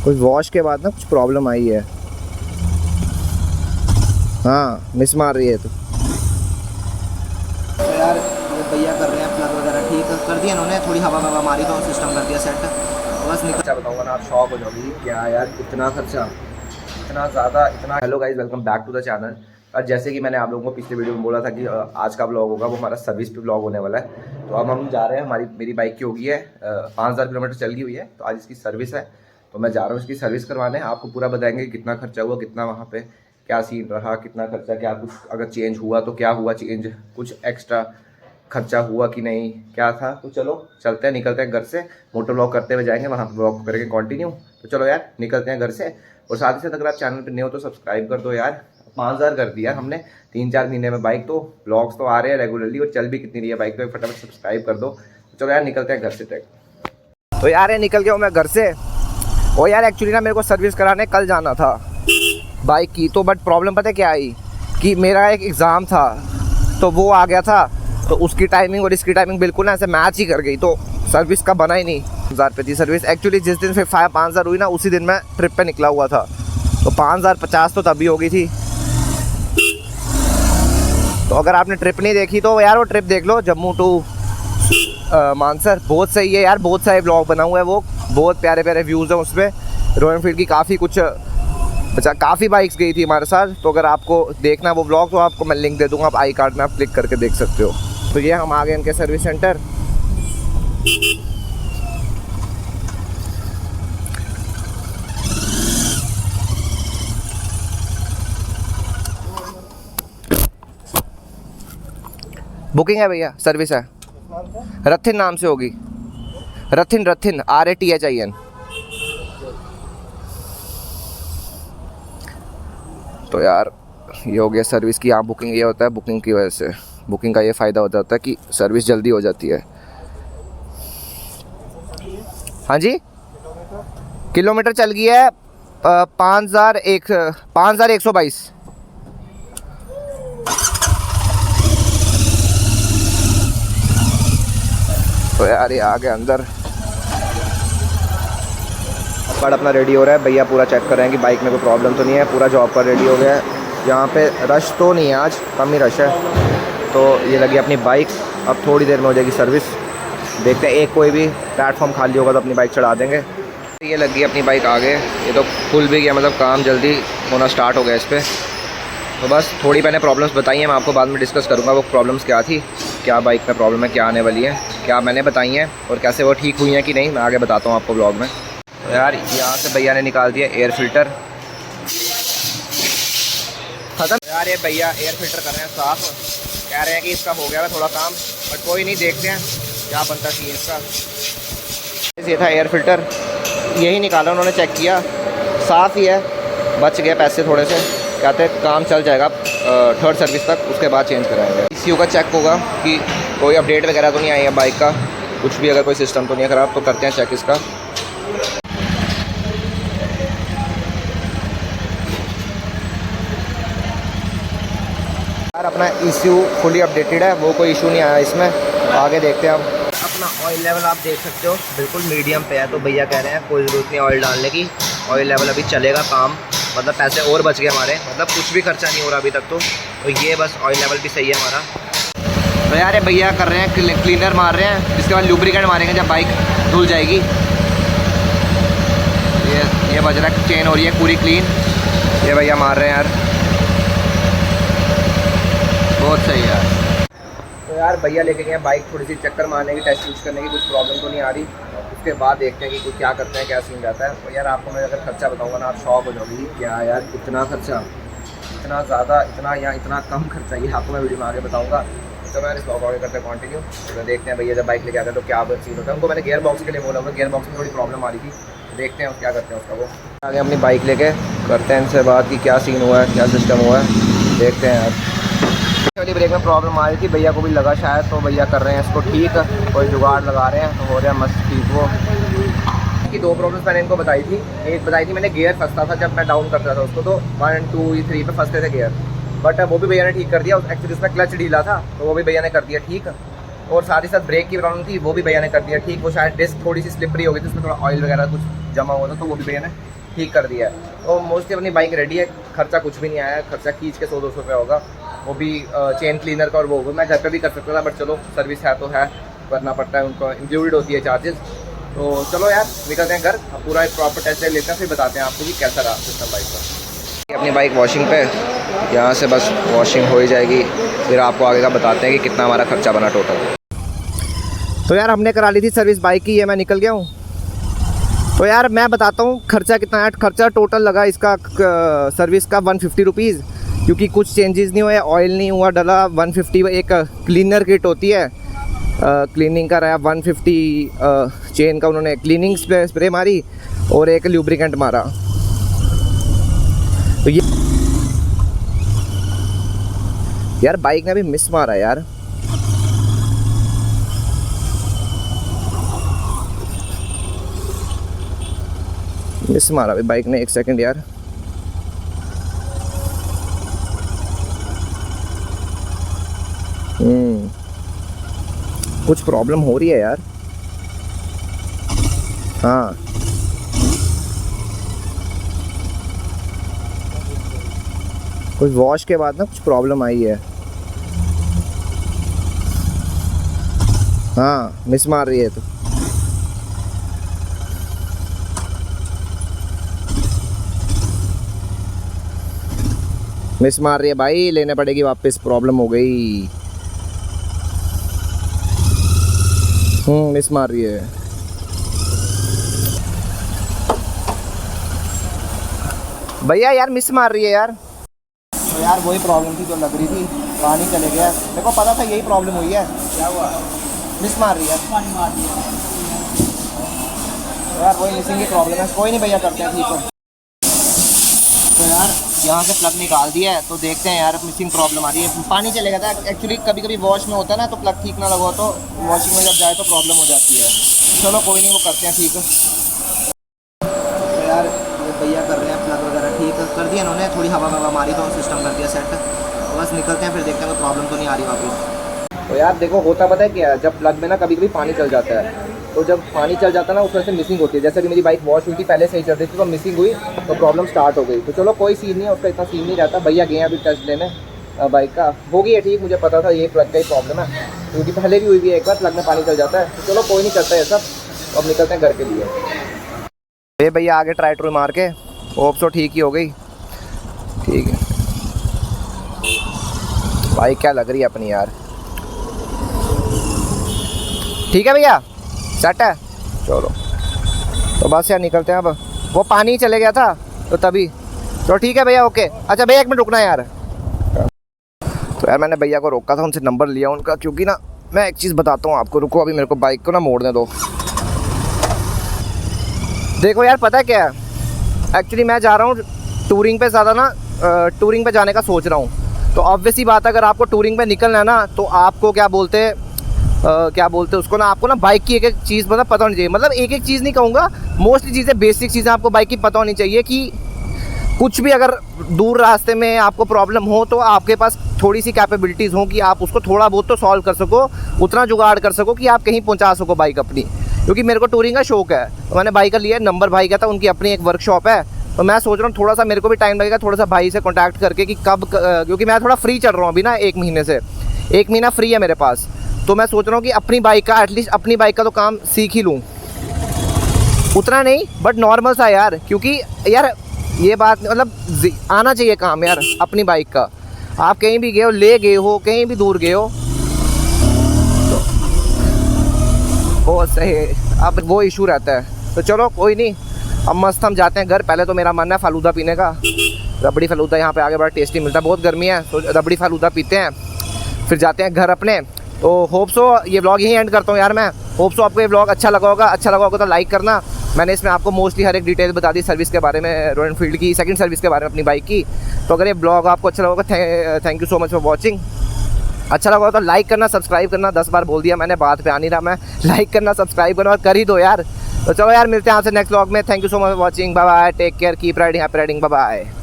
कुछ वॉश के बाद ना कुछ प्रॉब्लम आई है। हाँ मिस मार रही है तो यार ये भैया कर रहे हैं प्लग वगैरह ठीक कर दिया इन्होंने, थोड़ी हवा मारी तो सिस्टम कर दिया सेट। बस निकल खर्चा बताऊंगा ना, आप शॉक हो जाओगी। क्या यार इतना खर्चा, इतना ज़्यादा, इतना। Hello guys, welcome back to the channel. और जैसे कि मैंने आप लोगों को पिछले वीडियो में बोला था कि आज का ब्लॉग होगा वो हमारा सर्विस पे ब्लॉग होने वाला है। तो अब हम जा रहे हैं, मेरी बाइक की होगी है 5000 किलोमीटर चल गई हुई है, तो आज इसकी सर्विस है। तो मैं जा रहा हूँ इसकी सर्विस करवाने। आपको पूरा बताएंगे कितना खर्चा हुआ, कितना वहाँ पे क्या सीन रहा, कितना खर्चा, क्या कुछ अगर चेंज हुआ तो क्या हुआ चेंज, कुछ एक्स्ट्रा खर्चा हुआ कि नहीं, क्या था। तो चलो चलते हैं, निकलते हैं घर से। मोटर ब्लॉग करते हुए जाएंगे, वहाँ पर ब्लॉग करेंगे कंटिन्यू। तो चलो यार निकलते हैं घर से। और साथ ही साथ अगर आप चैनल पर नए हो तो सब्सक्राइब कर दो यार। 5000 कर दिया हमने 3-4 महीने में बाइक। तो ब्लॉग्स तो आ रहे हैं रेगुलरली और चल भी कितनी रही है बाइक, तो फटाफट सब्सक्राइब कर दो। तो चलो यार निकलते हैं घर से तक। तो यार निकल गया हूँ मैं घर से। और यार एक्चुअली ना मेरे को सर्विस कराने कल जाना था बाइक की। तो बट प्रॉब्लम पता है क्या आई कि मेरा एक एग्ज़ाम था तो वो आ गया था। तो उसकी टाइमिंग और इसकी टाइमिंग बिल्कुल ना ऐसे मैच ही कर गई। तो सर्विस का बना ही नहीं। 1000 पे थी सर्विस। एक्चुअली जिस दिन फिर 5000 हुई ना, उसी दिन मैं ट्रिप पे निकला हुआ था। तो 5050 तो तभी हो गई थी। तो अगर आपने ट्रिप नहीं देखी तो यार वो ट्रिप देख लो, जम्मू टू मानसर। बहुत सही है यार, बहुत सारे ब्लॉग बना हुआ है वो, बहुत प्यारे प्यारे व्यूज़ हैं उस पर। रॉयल एनफील्ड की काफ़ी बाइक्स गई थी हमारे साथ। तो अगर आपको देखना वो ब्लॉग तो आपको मैं लिंक दे दूँगा, आप आई कार्ड में आप क्लिक करके देख सकते हो। तो ये हम आ गए इनके सर्विस सेंटर। बुकिंग है भैया, सर्विस है। रथिन नाम से होगी, रथिन RATHIN। तो यार ये हो गया सर्विस की। यहाँ बुकिंग ये होता है, बुकिंग की वजह से, बुकिंग का ये फ़ायदा हो जाता है कि सर्विस जल्दी हो जाती है। हाँ जी, किलोमीटर चल गई है 5122। तो यार ये आ गया अंदर। कार्ड अपना रेडी हो रहा है, भैया पूरा चेक कर रहे हैं कि बाइक में कोई प्रॉब्लम तो नहीं है। पूरा जॉब पर रेडी हो गया है। यहाँ पे रश तो नहीं है, आज कम ही रश है। तो ये लगी अपनी बाइक, अब थोड़ी देर में हो जाएगी सर्विस। देखते हैं, एक कोई भी प्लेटफॉर्म खाली होगा तो अपनी बाइक चढ़ा देंगे। ये लगी अपनी बाइक आगे। ये तो खुल भी गया, मतलब काम जल्दी होना स्टार्ट हो गया इस पर। तो बस थोड़ी मैंने प्रॉब्लम्स बताई हैं, मैं आपको बाद में डिस्कस करूँगा वो प्रॉब्लम्स क्या थी, क्या बाइक में प्रॉब्लम है, क्या आने वाली है, क्या मैंने बताई हैं और कैसे वो ठीक हुई हैं कि नहीं, मैं आगे बताता हूँ आपको ब्लॉग में। तो यार यहाँ से भैया ने निकाल दिया एयर फिल्टर खत्म। यार ये भैया एयर फिल्टर कर रहे हैं साफ़। कह रहे हैं कि इसका हो गया है थोड़ा काम, बट कोई नहीं, देखते हैं क्या बनता चाहिए इसका। ये था एयर फिल्टर, यही निकाला उन्होंने, चेक किया साफ़ ही है। बच गए पैसे थोड़े से, कहते हैं काम चल जाएगा 3rd सर्विस तक, उसके बाद चेंज कराएंगे। ECU का चेक होगा कि कोई अपडेट वगैरह तो नहीं आई है बाइक का, कुछ भी अगर कोई सिस्टम तो नहीं है ख़राब। तो करते हैं चेक इसका। यार अपना ECU फुली अपडेटेड है, वो कोई इशू नहीं आया इसमें। आगे देखते हैं हम। अपना ऑयल लेवल आप देख सकते हो बिल्कुल मीडियम पे है। तो भैया कह रहे हैं कोई ज़रूरत नहीं ऑयल डालने की, ऑयल लेवल अभी चलेगा काम, मतलब पैसे और बच गए हमारे, मतलब कुछ भी खर्चा नहीं हो रहा अभी तक। तो ये बस ऑयल लेवल भी सही है हमारा। तो यार ये भैया कर रहे हैं क्लीनर मार रहे हैं, इसके बाद लुब्रिकेंट मारेंगे जब बाइक धुल जाएगी। ये बज रहा है, चेन हो रही है पूरी क्लीन, ये भैया मार रहे हैं यार, बहुत सही है यार। तो यार भैया लेके गए बाइक थोड़ी सी चक्कर मारने की, टेस्ट यूज करने की, कुछ प्रॉब्लम तो नहीं आ रही। उसके बाद देखते हैं कि कुछ क्या करते हैं, क्या सीन जाता है। तो यार आपको मैं अगर खर्चा बताऊंगा ना, आप शॉक हो जाओगी। क्या यार इतना खर्चा, इतना ज़्यादा, इतना या इतना कम खर्चा, ये आपको मैं वीडियो में आगे बताऊँगा। तो मैं इस ब्लॉग आगे करते हैं कंटिन्यू। तो देखते हैं भैया जब बाइक लेके आते हैं तो क्या सीन होता है। उनको मैंने गियर बॉक्स के लिए बोला होगा, गियर बॉक्स में थोड़ी प्रॉब्लम आ रही थी। देखते हैं क्या करते हैं उसका। वो आगे अपनी बाइक लेके करते हैं इनसे बात कि क्या सीन हुआ है, क्या सिस्टम हुआ है, देखते हैं यार। वाली ब्रेक में प्रॉब्लम आ रही थी, भैया को भी लगा शायद, तो भैया कर रहे हैं इसको ठीक, कोई जुगाड़ लगा रहे हैं, तो हो रहा है मस्त ठीक। वो की 2 प्रॉब्लम्स मैंने इनको बताई थी। एक बताई थी मैंने, गियर फंसता था जब मैं डाउन करता था उसको, तो 1, 2, 3 पे फंसते थे गियर, बट वो भी भैया ने ठीक कर दिया। एक्चुअली उसमें क्लच ढीला था तो वो भी भैया ने कर दिया ठीक। और साथ ही साथ ब्रेक की प्रॉब्लम थी, वो भी भैया ने कर दिया ठीक। वो शायद डिस्क थोड़ी सी स्लिपरी हो गई थी, उसमें थोड़ा ऑयल वगैरह कुछ जमा हुआ था, तो वो भी भैया ने ठीक कर दिया है। तो मोस्टली अपनी बाइक रेडी है, खर्चा कुछ भी नहीं आया है, खर्चा खींच के 100-200 रुपये होगा, वो भी चेन क्लीनर का और वो होगा। मैं घर पे भी कर सकता था, बट चलो सर्विस है तो है, करना पड़ता है, उनको इंक्लूडेड होती है चार्जेस। तो चलो यार निकलते हैं घर, अब पूरा एक प्रॉपर टेस्ट लेते हैं, फिर बताते हैं आपको कि कैसा रहा सिस्टम बाइक का। अपनी बाइक वॉशिंग पे, यहाँ से बस वॉशिंग हो ही जाएगी, फिर आपको आगे का बताते हैं कि कितना हमारा खर्चा बना टोटल। तो यार हमने करा ली थी सर्विस बाइक की, ये मैं निकल गया हूँ। तो यार मैं बताता हूँ खर्चा कितना है। खर्चा टोटल लगा इसका सर्विस का 150 रुपीज़, क्योंकि कुछ चेंजेस नहीं हुए, ऑयल नहीं हुआ डला। 150 एक क्लीनर किट होती है, क्लीनिंग का रहा 150, चेन का उन्होंने क्लीनिंग स्प्रे मारी और एक ल्यूब्रिकेंट मारा। तो ये यार बाइक ने भी मिस मारा यार, मिस मारा भाई बाइक ने। एक सेकंड यार, कुछ प्रॉब्लम हो रही है यार। हाँ कुछ वॉश के बाद ना कुछ प्रॉब्लम आई है। हाँ मिस मार रही है तो मिस मार रही है भाई, लेने पड़ेगी वापस, प्रॉब्लम हो गई। मिस मार रही है। भैया यार मिस मार रही है यार। तो यार वही प्रॉब्लम थी जो लग रही थी, पानी चले गया, मेरे को पता था यही प्रॉब्लम हुई है। क्या हुआ? मिस मार रही है, पानी मार दिया। तो यार वही मिसिंग की प्रॉब्लम है। कोई नहीं भैया, करते हैं ठीक है। तो यार यहाँ से प्लग निकाल दिया है, तो देखते हैं यार मिसिंग प्रॉब्लम आ रही है। पानी चले गया था एक्चुअली, कभी कभी वॉश में होता है ना, तो प्लग ठीक ना लगा तो वॉशिंग में जब जाए तो प्रॉब्लम हो जाती है। चलो कोई नहीं, वो करते हैं ठीक है। तो यार ये भैया कर रहे हैं प्लग वगैरह ठीक कर दिया इन्होंने, थोड़ी हवा मारी तो सिस्टम कर दिया सेट। तो बस निकलते हैं, फिर देखते हैं कोई प्रॉब्लम तो नहीं आ रही वापस। तो यार देखो होता पता है क्या है, जब प्लग में ना कभी कभी पानी चल जाता है, तो जब पानी चल जाता है ना उसमें से मिसिंग होती है। जैसे कि मेरी बाइक वॉश हुई थी, पहले सही चल रही थी, तो मिसिंग हुई तो प्रॉब्लम स्टार्ट हो गई। तो चलो कोई सीन नहीं है, उसका इतना सीन नहीं रहता। भैया गए हैं अभी टेस्ट लेने, बाइक का हो गई है ठीक। मुझे पता था ये प्लग का ही प्रॉब्लम है, क्योंकि पहले भी हुई भी है एक बार, प्लग में पानी चल जाता है। तो चलो कोई नहीं, करता है सब। अब निकलते हैं घर के लिए। ये भैया आगे ट्राई ट्रू मार के, होप सो ठीक ही हो गई। ठीक है बाइक क्या लग रही है अपनी यार, ठीक है भैया सेट है। चलो तो बस यार निकलते हैं अब। वो पानी चले गया था तो तभी। तो ठीक है भैया, ओके। अच्छा भैया एक मिनट रुकना यार। तो यार मैंने भैया को रोका था, उनसे नंबर लिया उनका, क्योंकि ना मैं एक चीज़ बताता हूँ आपको। रुको अभी मेरे को बाइक को ना मोड़ने दो। देखो यार पता है क्या है, एक्चुअली मैं जा रहा हूँ टूरिंग पे, ज़्यादा ना टूरिंग पे जाने का सोच रहा हूँ। तो ऑब्वियसली बात है, अगर आपको टूरिंग पे निकलना है ना, तो आपको क्या बोलते उसको ना, आपको ना बाइक की एक एक चीज़ मतलब पता होनी चाहिए। मतलब एक एक चीज़ नहीं कहूँगा, मोस्टली चीज़ें, बेसिक चीज़ें आपको बाइक की पता होनी चाहिए। कि कुछ भी अगर दूर रास्ते में आपको प्रॉब्लम हो, तो आपके पास थोड़ी सी कैपेबिलिटीज़ हो कि आप उसको थोड़ा बहुत तो सॉल्व कर सको, उतना जुगाड़ कर सको कि आप कहीं पहुँचा सको बाइक अपनी। क्योंकि मेरे को टूरिंग का शौक है, तो मैंने बाइक का लिया, नंबर भाई का था, उनकी अपनी एक वर्कशॉप है। तो मैं सोच रहा हूँ थोड़ा सा मेरे को भी टाइम लगेगा, थोड़ा सा भाई से कॉन्टैक्ट करके कि कब, क्योंकि मैं थोड़ा फ्री चल रहा हूँ अभी ना, 1 महीने से 1 महीना फ्री है मेरे पास। तो मैं सोच रहा हूँ कि अपनी बाइक का, एटलीस्ट अपनी बाइक का तो काम सीख ही लूँ। उतना नहीं बट नॉर्मल सा यार, क्योंकि यार ये बात मतलब आना चाहिए काम यार अपनी बाइक का। आप कहीं भी गए हो, ले गए हो, कहीं भी दूर गए हो, तो वो सही, अब वो इशू रहता है। तो चलो कोई नहीं, अब मस्त हम जाते हैं घर। पहले तो मेरा मन है फालूदा पीने का, रबड़ी फालूदा यहाँ पे आगे बड़ा टेस्टी मिलता है। बहुत गर्मी है तो रबड़ी फालूदा पीते हैं, फिर जाते हैं घर अपने। तो होप सो ये व्लॉग यहीं एंड करता हूँ यार मैं। होप सो आपको ये व्लॉग अच्छा लगा होगा तो लाइक करना। मैंने इसमें आपको मोस्टली हर एक डिटेल बता दी सर्विस के बारे में, रॉयल एनफील्ड की सेकंड सर्विस के बारे में अपनी बाइक की। तो अगर ये ब्लॉग आपको अच्छा लगा, thank you so much for watching. अच्छा लगा तो लाइक करना, सब्सक्राइब करना। 10 बार बोल दिया मैंने, बात पे आ नहीं रहा मैं। लाइक करना, सब्सक्राइब करना और कर ही दो यार। तो चलो यार मिलते हैं आपसे नेक्स्ट व्लॉग में। Thank you so much for watching, bye bye, take care, keep riding, happy riding, bye bye.